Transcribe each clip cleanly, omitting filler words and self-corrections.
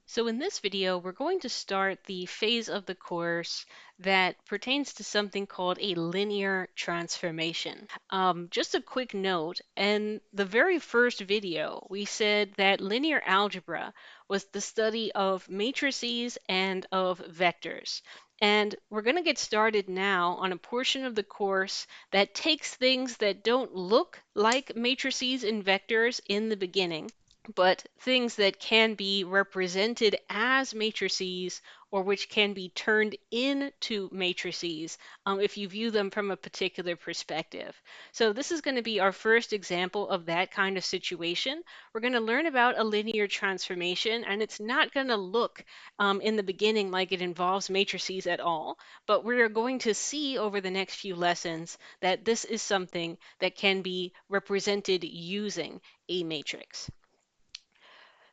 So in this video, we're going to start the phase of the course that pertains to something called a linear transformation. Just a quick note, in the very first video, we said that linear algebra was the study of matrices and of vectors. And we're going to get started now on a portion of the course that takes things that don't look like matrices and vectors in the beginning, but things that can be represented as matrices or which can be turned into matrices if you view them from a particular perspective. So this is going to be our first example of that kind of situation. We're going to learn about a linear transformation, and it's not going to look in the beginning like it involves matrices at all, but we're going to see over the next few lessons that this is something that can be represented using a matrix.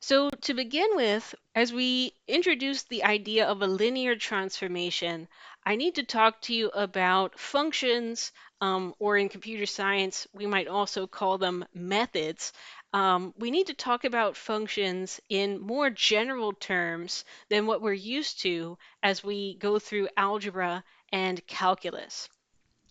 So to begin with, as we introduce the idea of a linear transformation, I need to talk to you about functions, or in computer science, we might also call them methods. We need to talk about functions in more general terms than what we're used to as we go through algebra and calculus.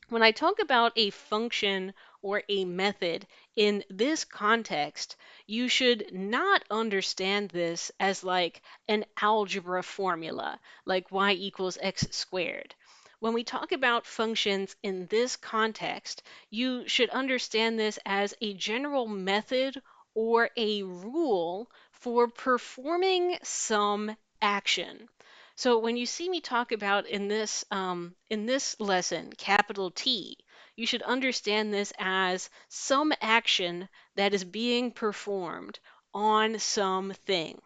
When I talk about a function or a method in this context, you should not understand this as like an algebra formula, like y equals x squared. When we talk about functions in this context, you should understand this as a general method or a rule for performing some action. So when you see me talk about in this lesson, capital T, you should understand this as some action that is being performed on something.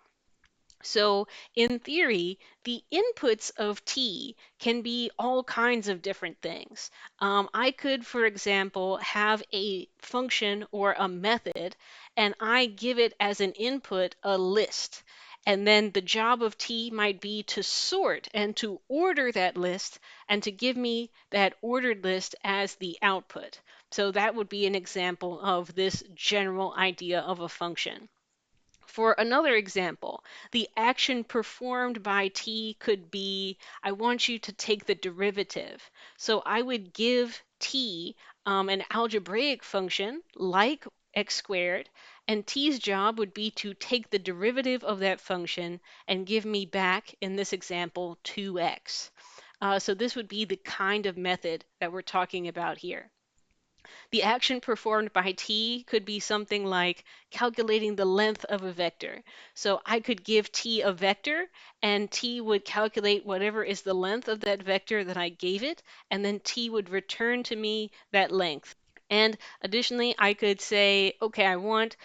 So in theory, the inputs of T can be all kinds of different things. I could, for example, have a function or a method, and I give it as an input a list. And then the job of T might be to sort and to order that list and to give me that ordered list as the output. So that would be an example of this general idea of a function. For another example, the action performed by T could be, I want you to take the derivative. So I would give T an algebraic function like x squared, and T's job would be to take the derivative of that function and give me back, in this example, 2x. So this would be the kind of method that we're talking about here. The action performed by T could be something like calculating the length of a vector. So I could give T a vector, and T would calculate whatever is the length of that vector that I gave it, and then T would return to me that length. And additionally, I could say, okay, I want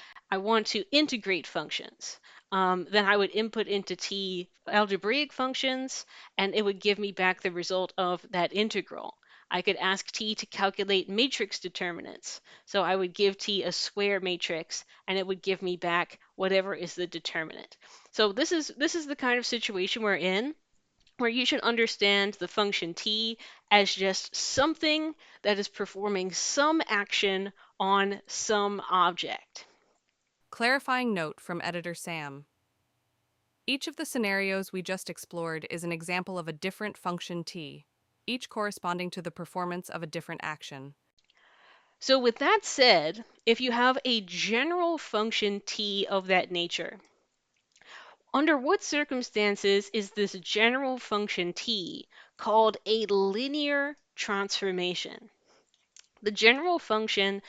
to integrate functions. Then I would input into T algebraic functions, and it would give me back the result of that integral. I could ask T to calculate matrix determinants. So I would give T a square matrix, and it would give me back whatever is the determinant. So this is the kind of situation we're in, where you should understand the function T as just something that is performing some action on some object. Clarifying note from editor Sam. Each of the scenarios we just explored is an example of a different function T, each corresponding to the performance of a different action. So with that said, if you have a general function T of that nature, under what circumstances is this general function T called a linear transformation? The general function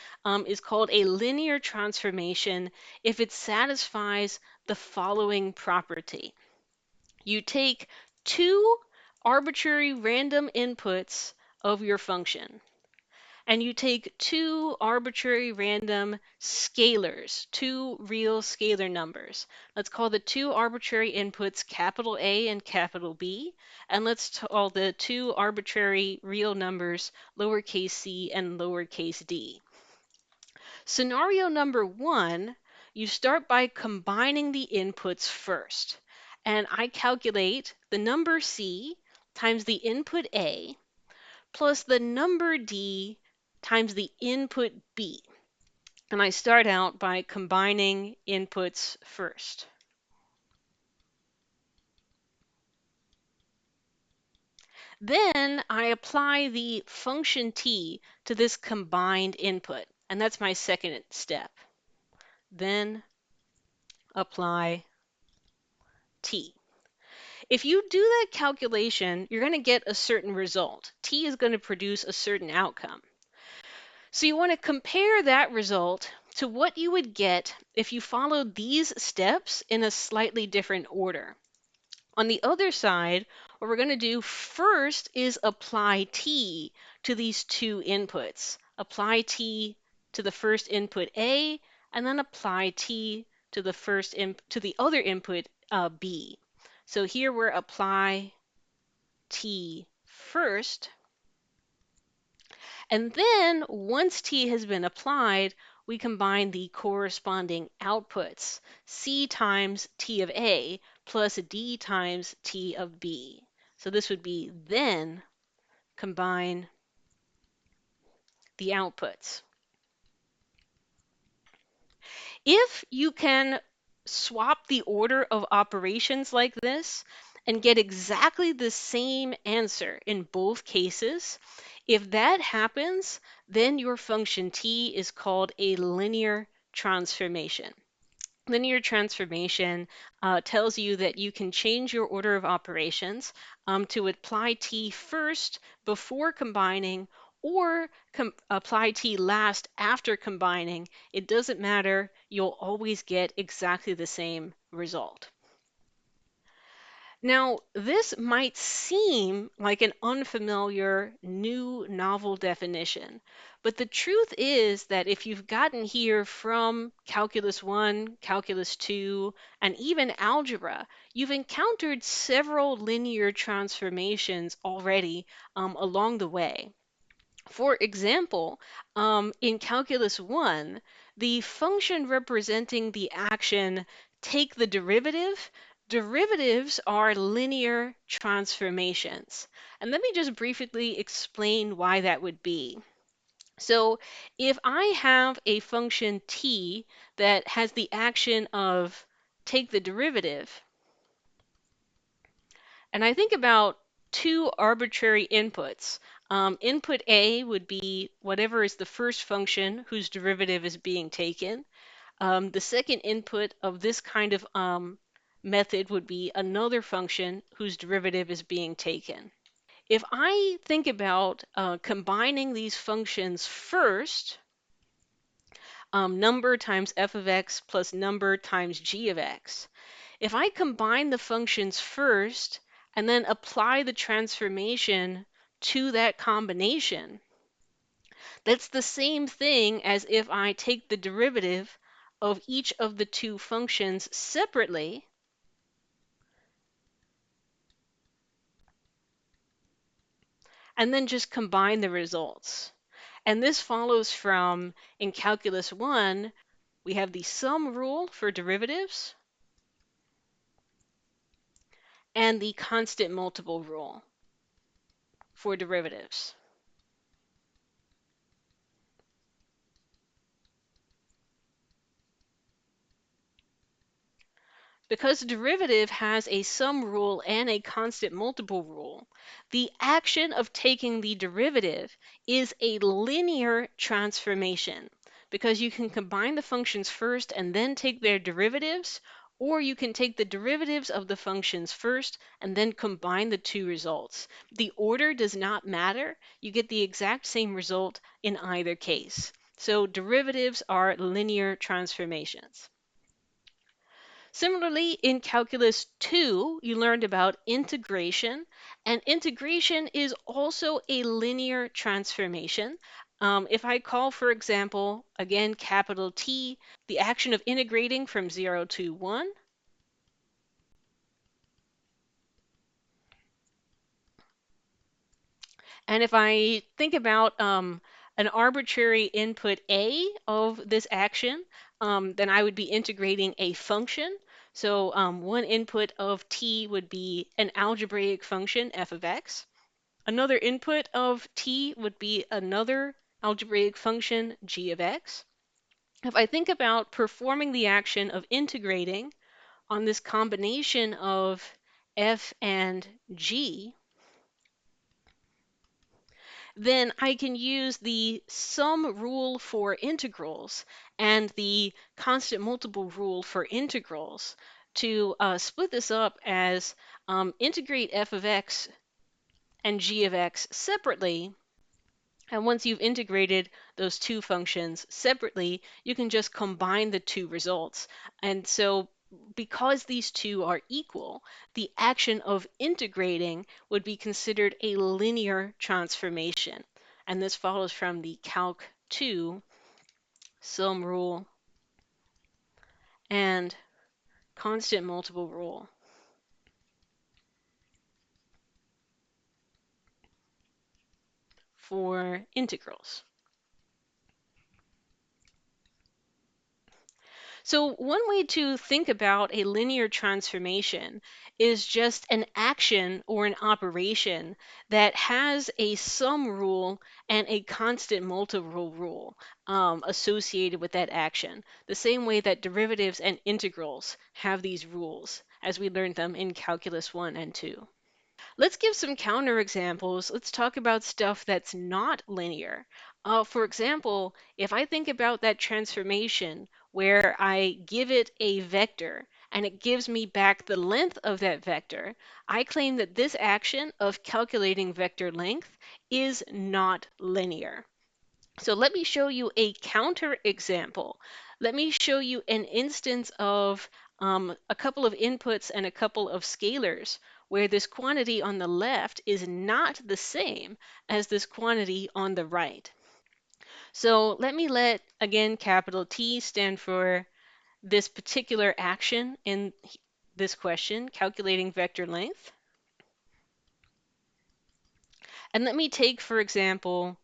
is called a linear transformation if it satisfies the following property. You take two arbitrary random inputs of your function, and you take two arbitrary random scalars, two real scalar numbers. Let's call the two arbitrary inputs capital A and capital B, and let's call the two arbitrary real numbers lowercase c and lowercase d. Scenario number one, you start by combining the inputs first. And I calculate the number c times the input A plus the number D times the input B. And I start out by combining inputs first. Then I apply the function t to this combined input, and that's my second step. Then apply t. If you do that calculation, you're going to get a certain result. T is going to produce a certain outcome. So you want to compare that result to what you would get if you followed these steps in a slightly different order. On the other side, what we're going to do first is apply t to these two inputs. Apply t to the first input A, and then apply t to the other input B. So here we're apply t first, and then once t has been applied, we combine the corresponding outputs, c times t of A plus d times t of B. So this would be then combine the outputs. If you can swap the order of operations like this and get exactly the same answer in both cases, if that happens, then your function t is called a linear transformation. Linear transformation tells you that you can change your order of operations to apply t first before combining or apply t last after combining. It doesn't matter. You'll always get exactly the same result. Now, this might seem like an unfamiliar, new, novel definition, but the truth is that if you've gotten here from Calculus 1, Calculus 2, and even Algebra, you've encountered several linear transformations already along the way. For example, in Calculus 1, the function representing the action take the derivative, derivatives are linear transformations. And let me just briefly explain why that would be. So if I have a function t that has the action of take the derivative, and I think about two arbitrary inputs. Input A would be whatever is the first function whose derivative is being taken. The second input of this kind of method would be another function whose derivative is being taken. If I think about combining these functions first, number times f of x plus number times g of x, if I combine the functions first and then apply the transformation to that combination, that's the same thing as if I take the derivative of each of the two functions separately and then just combine the results. And this follows from, in Calculus 1, we have the sum rule for derivatives and the constant multiple rule for derivatives. Because derivative has a sum rule and a constant multiple rule, the action of taking the derivative is a linear transformation because you can combine the functions first and then take their derivatives, or you can take the derivatives of the functions first and then combine the two results. The order does not matter. You get the exact same result in either case. So derivatives are linear transformations. Similarly, in Calculus 2, you learned about integration, and integration is also a linear transformation. If I call, for example, again, capital T, the action of integrating from 0 to 1, and if I think about an arbitrary input A of this action, then I would be integrating a function. So one input of t would be an algebraic function, f of x. Another input of t would be another algebraic function, g of x. If I think about performing the action of integrating on this combination of f and g, then I can use the sum rule for integrals and the constant multiple rule for integrals to split this up as integrate f of x and g of x separately. And once you've integrated those two functions separately, you can just combine the two results. And so because these two are equal, the action of integrating would be considered a linear transformation. And this follows from the Calc 2 sum rule and constant multiple rule for integrals. So one way to think about a linear transformation is just an action or an operation that has a sum rule and a constant multiple rule associated with that action, the same way that derivatives and integrals have these rules as we learned them in Calculus 1 and 2. Let's give some counterexamples. Let's talk about stuff that's not linear. For example, if I think about that transformation where I give it a vector and it gives me back the length of that vector, I claim that this action of calculating vector length is not linear. So let me show you a counter example. Let me show you an instance of a couple of inputs and a couple of scalars where this quantity on the left is not the same as this quantity on the right. So let me let, again, capital T stand for this particular action in this question, calculating vector length. And let me take, for example,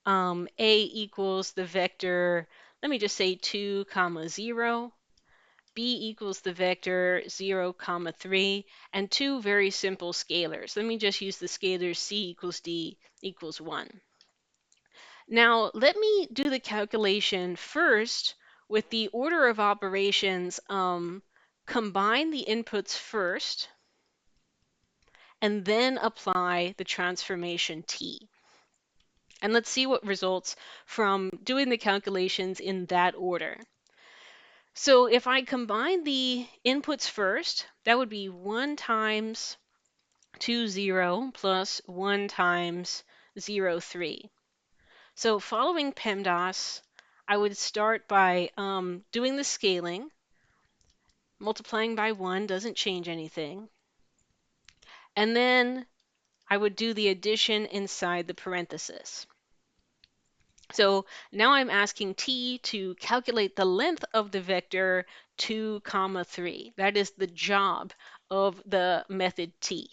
A equals the vector, let me just say 2 comma 0. B equals the vector 0 comma 3, and two very simple scalars. Let me just use the scalars C equals D equals 1. Now let me do the calculation first with the order of operations. Combine the inputs first and then apply the transformation T. And let's see what results from doing the calculations in that order. So if I combine the inputs first, that would be 1 times 2, 0 plus 1 times 0, 3. So following PEMDAS, I would start by doing the scaling. Multiplying by 1 doesn't change anything. And then I would do the addition inside the parenthesis. So now I'm asking T to calculate the length of the vector 2 comma 3. That is the job of the method T.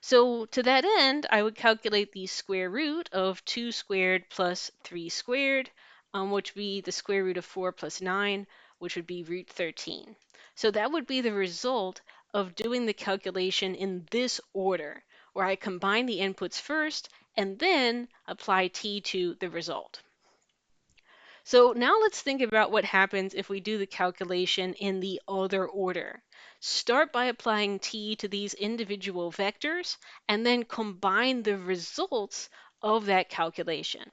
So to that end, I would calculate the square root of 2 squared plus 3 squared, which would be the square root of 4 plus 9, which would be root 13. So that would be the result of doing the calculation in this order, where I combine the inputs first and then apply t to the result. So now let's think about what happens if we do the calculation in the other order. Start by applying t to these individual vectors and then combine the results of that calculation.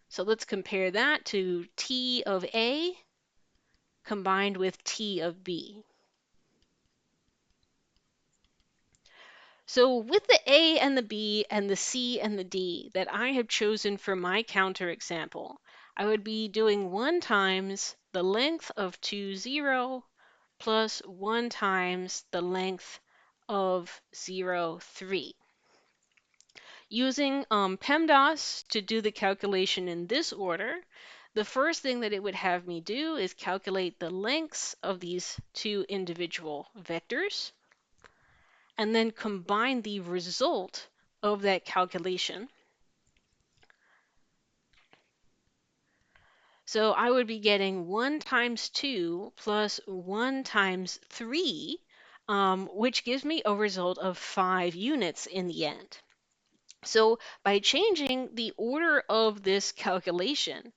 So let's compare that to t of A combined with t of B. So with the A and the B and the C and the D that I have chosen for my counterexample, I would be doing 1 times the length of 2, 0 plus 1 times the length of 0, 3. Using PEMDAS to do the calculation in this order, the first thing that it would have me do is calculate the lengths of these two individual vectors and then combine the result of that calculation. So I would be getting 1 times 2 plus 1 times 3, which gives me a result of 5 units in the end. So by changing the order of this calculation,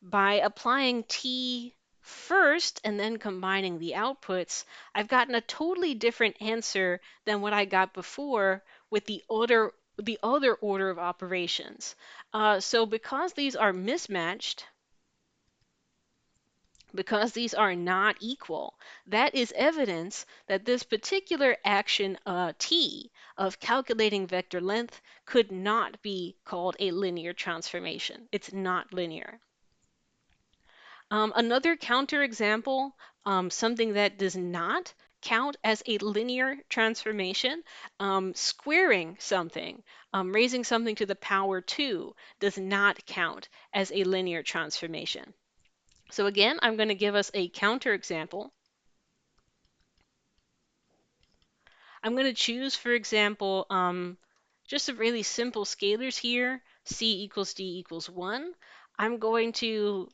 by applying t first and then combining the outputs, I've gotten a totally different answer than what I got before with the other order of operations. So because these are not equal, that is evidence that this particular action T of calculating vector length could not be called a linear transformation. It's not linear. Another counterexample, something that does not count as a linear transformation, squaring something, raising something to the power 2 does not count as a linear transformation. So again, I'm going to give us a counterexample. I'm going to choose, for example, just a really simple scalars here, c equals d equals 1. I'm going to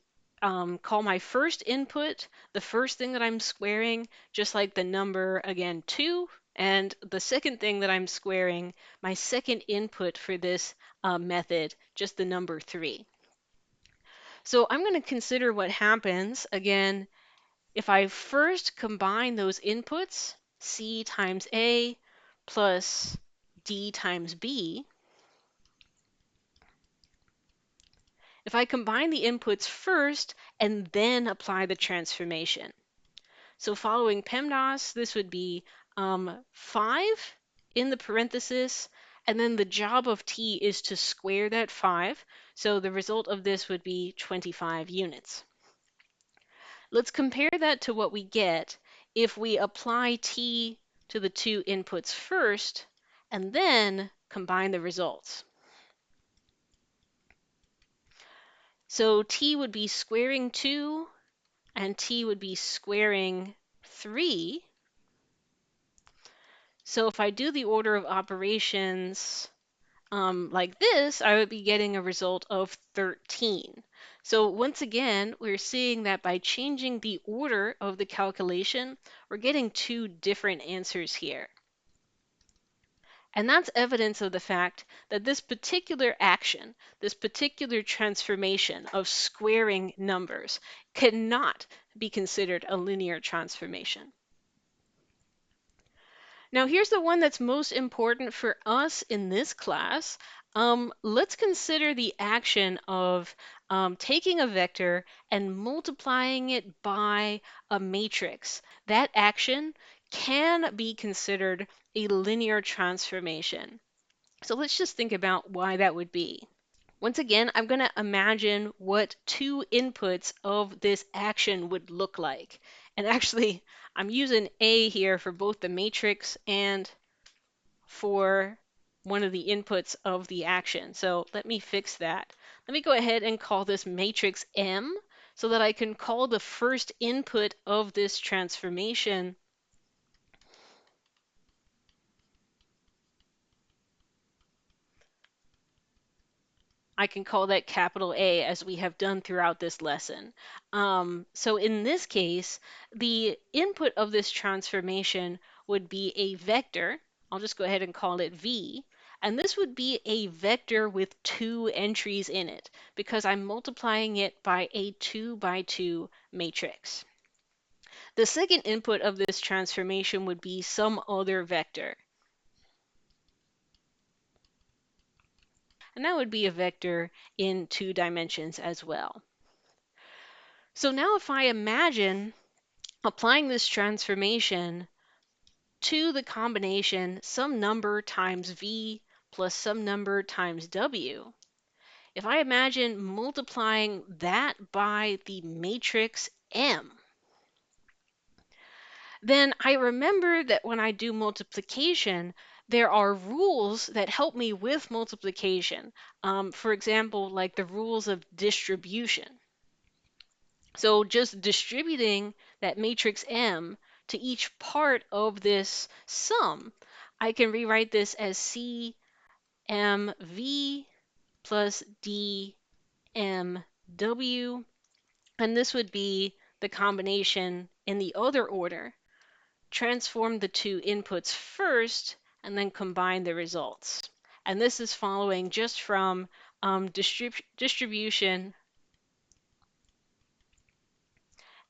call my first input the first thing that I'm squaring, just like the number, again, 2. And the second thing that I'm squaring, my second input for this method, just the number 3. So I'm going to consider what happens, again, if I first combine those inputs, C times A plus D times B, if I combine the inputs first and then apply the transformation. So following PEMDAS, this would be 5 in the parenthesis, and then the job of T is to square that 5. So the result of this would be 25 units. Let's compare that to what we get if we apply T to the two inputs first and then combine the results. So T would be squaring 2 and T would be squaring 3. So if I do the order of operations like this, I would be getting a result of 13. So once again, we're seeing that by changing the order of the calculation, we're getting two different answers here. And that's evidence of the fact that this particular action, this particular transformation of squaring numbers, cannot be considered a linear transformation. Now, here's the one that's most important for us in this class. Let's consider the action of taking a vector and multiplying it by a matrix. That action can be considered a linear transformation. So let's just think about why that would be. Once again, I'm going to imagine what two inputs of this action would look like. And actually, I'm using A here for both the matrix and for one of the inputs of the action. So let me fix that. Let me go ahead and call this matrix M so that I can call the first input of this transformation. I can call that capital A as we have done throughout this lesson. So in this case, the input of this transformation would be a vector. I'll just go ahead and call it V. And this would be a vector with two entries in it because I'm multiplying it by a 2 by 2 matrix. The second input of this transformation would be some other vector. And that would be a vector in 2 dimensions as well. So now if I imagine applying this transformation to the combination some number times v plus some number times w, if I imagine multiplying that by the matrix M, then I remember that when I do multiplication, there are rules that help me with multiplication. For example, like the rules of distribution. So just distributing that matrix M to each part of this sum, I can rewrite this as CMV plus DMW, and this would be the combination in the other order. Transform the two inputs first and then combine the results. And this is following just from distribution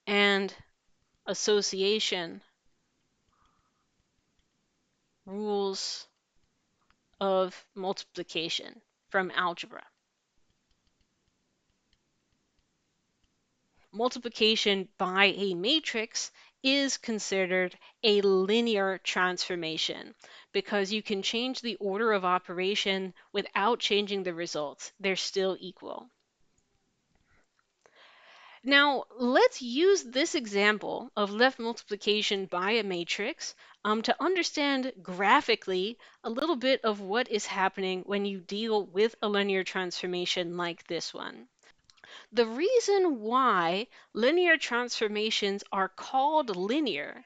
and association rules of multiplication from algebra. Multiplication by a matrix is considered a linear transformation because you can change the order of operation without changing the results. They're still equal. Now, let's use this example of left multiplication by a matrix to understand graphically a little bit of what is happening when you deal with a linear transformation like this one. The reason why linear transformations are called linear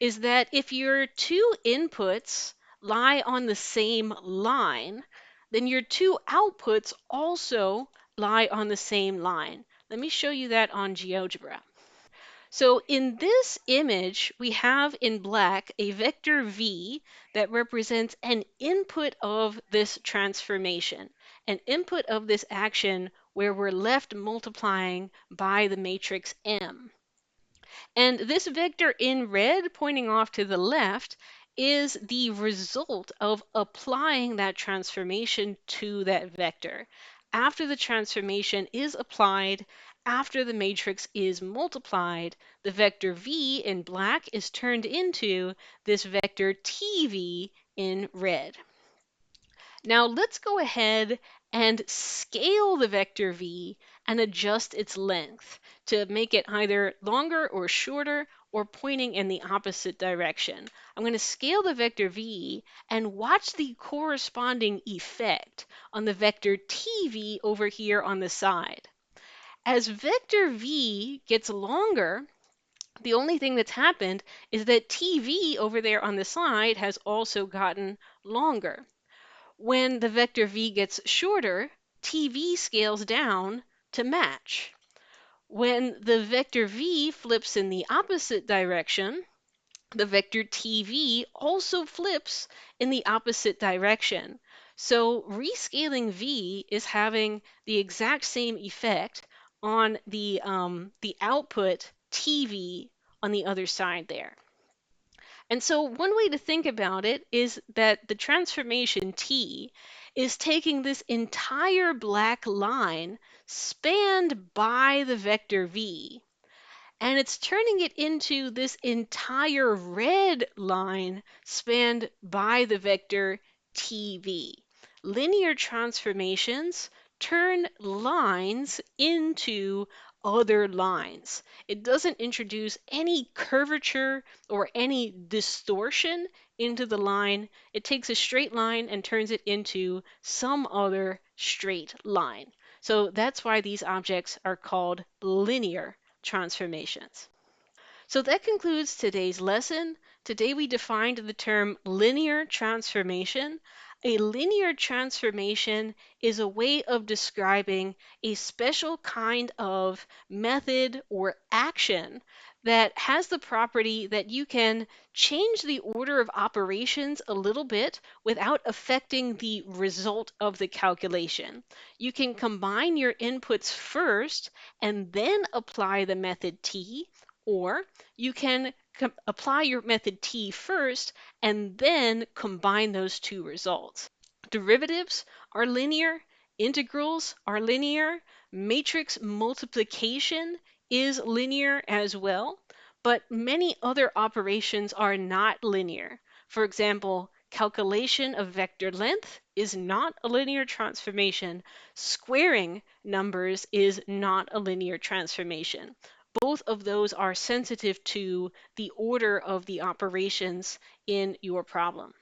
is that if your two inputs lie on the same line, then your two outputs also lie on the same line. Let me show you that on GeoGebra. So in this image, we have in black a vector v that represents an input of this transformation, an input of this action where we're left multiplying by the matrix M. And this vector in red pointing off to the left is the result of applying that transformation to that vector. After the transformation is applied, after the matrix is multiplied, the vector v in black is turned into this vector tv in red. Now let's go ahead and scale the vector v and adjust its length to make it either longer or shorter or pointing in the opposite direction. I'm going to scale the vector v and watch the corresponding effect on the vector tv over here on the side. As vector v gets longer, the only thing that's happened is that tv over there on the side has also gotten longer. When the vector v gets shorter, tv scales down to match. When the vector v flips in the opposite direction, the vector tv also flips in the opposite direction. So rescaling v is having the exact same effect on the output tv on the other side there. And so one way to think about it is that the transformation T is taking this entire black line spanned by the vector V, and it's turning it into this entire red line spanned by the vector TV. Linear transformations turn lines into other lines. It doesn't introduce any curvature or any distortion into the line. It takes a straight line and turns it into some other straight line. So that's why these objects are called linear transformations. So that concludes today's lesson. Today we defined the term linear transformation. A linear transformation is a way of describing a special kind of method or action that has the property that you can change the order of operations a little bit without affecting the result of the calculation. You can combine your inputs first and then apply the method T, or you can apply your method T first and then combine those two results. Derivatives are linear, integrals are linear, matrix multiplication is linear as well, but many other operations are not linear. For example, calculation of vector length is not a linear transformation. Squaring numbers is not a linear transformation. Both of those are sensitive to the order of the operations in your problem.